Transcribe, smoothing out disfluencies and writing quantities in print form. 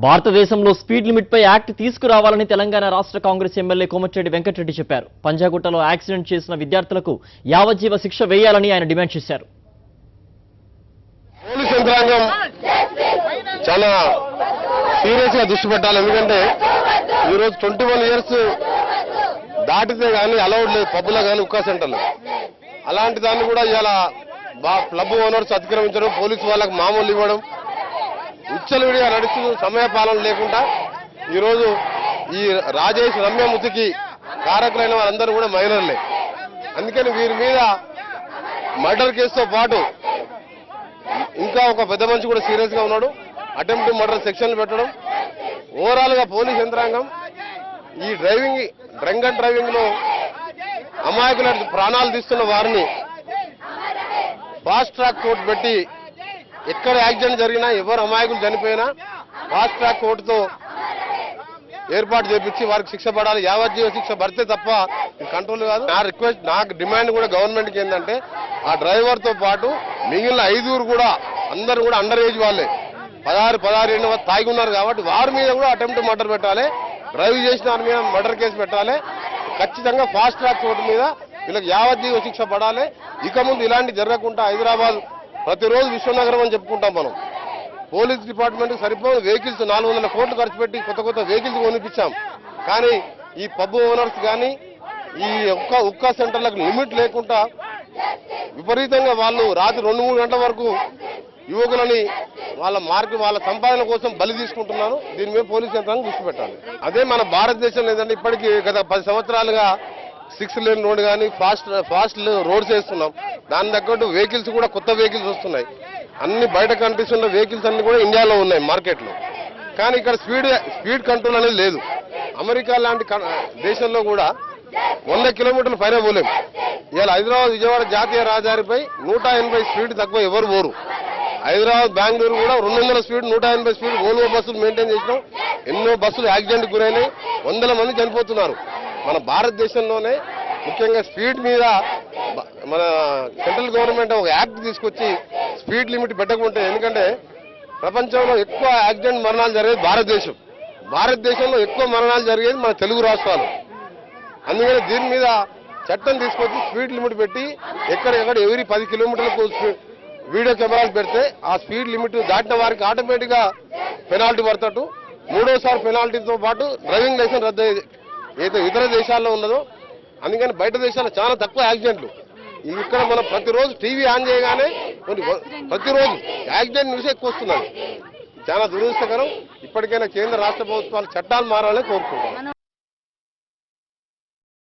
భారతదేశంలో speed limit పై act తీసుకురావాలని తెలంగాణ రాష్ట్ర కాంగ్రెస్ ఎమ్మెల్యే కోమటిరెడ్డి వెంకటరెడ్డి చెప్పారు. పంజాగుట్టలో యాక్సిడెంట్ చేసిన విద్యార్థులకు యావజ్జీవ శిక్ష వేయాలని ఆయన డిమాండ్ చేశారు. పోలీస్ యంత్రాంగం చాలా సీరియస్ గా దృష్టి పెట్టాలి. ఎందుకంటే ఈరోజు 21 ఇయర్స్ దాటితే గానీ అలౌడ్ లేదు పబ్బులో కానీ ఉక్కా సెంటర్లో. అలాంటి దాన్ని కూడా ఇలా క్లబ్ ఓనర్స్ అతిక్రమించడం, పోలీసు వాళ్ళకి మామూలు ఇవ్వడం, ఉచ్చలవిడిగా నడుస్తూ సమయ పాలన లేకుండా ఈరోజు ఈ రాజేష్ రమ్య మృతికి కారకులైన వారందరూ కూడా మైనర్లే. అందుకని వీరి మీద మర్డర్ కేసుతో పాటు ఇంకా ఒక పెద్ద మనిషి కూడా సీరియస్ గా ఉన్నాడు. అటెంప్ట్ మర్డర్ సెక్షన్లు పెట్టడం, ఓవరాల్ గా పోలీస్ యంత్రాంగం ఈ డ్రంక్ అండ్ డ్రైవింగ్ లో అమాయకుల ప్రాణాలు తీస్తున్న వారిని ఫాస్ట్ ట్రాక్ కోర్టు పెట్టి ఎక్కడ యాక్సిడెంట్ జరిగినా ఎవరు అమాయకులు చనిపోయినా ఫాస్ట్ ట్రాక్ కోర్టుతో ఏర్పాటు చేపించి వారికి శిక్ష పడాలి. యావజ్జీవ శిక్ష పడితే తప్ప కంట్రోల్ కాదు. నా రిక్వెస్ట్, నాకు డిమాండ్ కూడా గవర్నమెంట్కి ఏంటంటే ఆ డ్రైవర్ తో పాటు మిగిలిన 5 కూడా అందరూ కూడా అండర్ ఏజ్ వాళ్ళే, 16 తాగి ఉన్నారు కాబట్టి వారి మీద కూడా అటెంప్ట్ మర్డర్ పెట్టాలి. డ్రైవ్ చేసిన వారి మీద మర్డర్ కేసు పెట్టాలి. ఖచ్చితంగా ఫాస్ట్ ట్రాక్ కోర్టు మీద వీళ్ళకి యావజ్జీవ శిక్ష పడాలి. ఇక ముందు ఇలాంటి జరగకుండా హైదరాబాద్ ప్రతిరోజు విశ్వనగరం అని చెప్పుకుంటాం మనం. పోలీస్ డిపార్ట్మెంట్ సరిపోయిన వెహికల్స్ 400 కోట్లు ఖర్చు పెట్టి కొత్త వెహికల్స్ కొనిపించాం. కానీ ఈ పబ్ ఓనర్స్ కానీ ఈ ఉక్కా సెంటర్లకు లిమిట్ లేకుండా విపరీతంగా వాళ్ళు రాత్రి 2-3 గంటల వరకు యువకులని వాళ్ళ సంపాదన కోసం బలి తీసుకుంటున్నారు. దీని మీద పోలీస్ యంత్రాంగం దృష్టి పెట్టాలి. అదే మన భారతదేశంలో ఏంటంటే ఇప్పటికీ గత 10 సంవత్సరాలుగా 6 లేన్ రోడ్ కానీ ఫాస్ట్ రోడ్స్ వేస్తున్నాం. దాని తగ్గట్టు వెహికల్స్ కూడా కొత్త వెహికల్స్ వస్తున్నాయి. అన్ని బయట కంట్రీస్ ఉన్న వెహికల్స్ అన్ని కూడా ఇండియాలో ఉన్నాయి మార్కెట్లో. కానీ ఇక్కడ స్పీడ్ కంట్రోల్ అనేది లేదు. అమెరికా లాంటి దేశంలో కూడా 100 కిలోమీటర్ల పైన పోలేము. ఇవాళ హైదరాబాద్ విజయవాడ జాతీయ రహదారిపై 180 స్పీడ్ తక్కువ ఎవరు పోరు. హైదరాబాద్ బెంగళూరు కూడా 200 స్పీడ్ 180 స్పీడ్ ఓల్వో బస్సులు మెయింటైన్ చేసినాం. ఎన్నో బస్సులు యాక్సిడెంట్ గురైనాయి, 100 మంది చనిపోతున్నారు. మన భారతదేశంలోనే ముఖ్యంగా స్పీడ్ మీద మన సెంట్రల్ గవర్నమెంట్ ఒక యాక్ట్ తీసుకొచ్చి స్పీడ్ లిమిట్ పెట్టకుంటే, ఎందుకంటే ప్రపంచంలో ఎక్కువ యాక్సిడెంట్ మరణాలు జరిగేది భారతదేశంలో ఎక్కువ మరణాలు జరిగేది మన తెలుగు రాష్ట్రాలు. అందుకని దీని మీద చట్టం తీసుకొచ్చి స్పీడ్ లిమిట్ పెట్టి ఎక్కడెక్కడ ఎవరి 10 కిలోమీటర్లకు వీడియో కెమెరాలు పెడితే ఆ స్పీడ్ లిమిట్ దాటిన వారికి ఆటోమేటిక్ గా పెనాల్టీ పడతాడు. 3వసారి పెనాల్టీతో పాటు డ్రైవింగ్ లైసెన్స్ రద్దు ఏదైతే ఇతర దేశాల్లో ఉన్నదో. అందుకని బయట దేశాల్లో చాలా తక్కువ యాక్సిడెంట్లు. ఇక్కడ మనం ప్రతిరోజు టీవీ ఆన్ చేయగానే ప్రతిరోజు యాక్సిడెంట్ న్యూస్ ఎక్కువ వస్తున్నది. చాలా దురదృష్టకరం. ఇప్పటికైనా కేంద్ర రాష్ట్ర ప్రభుత్వాలు చట్టాలు మారాలని కోరుకుంటున్నాం.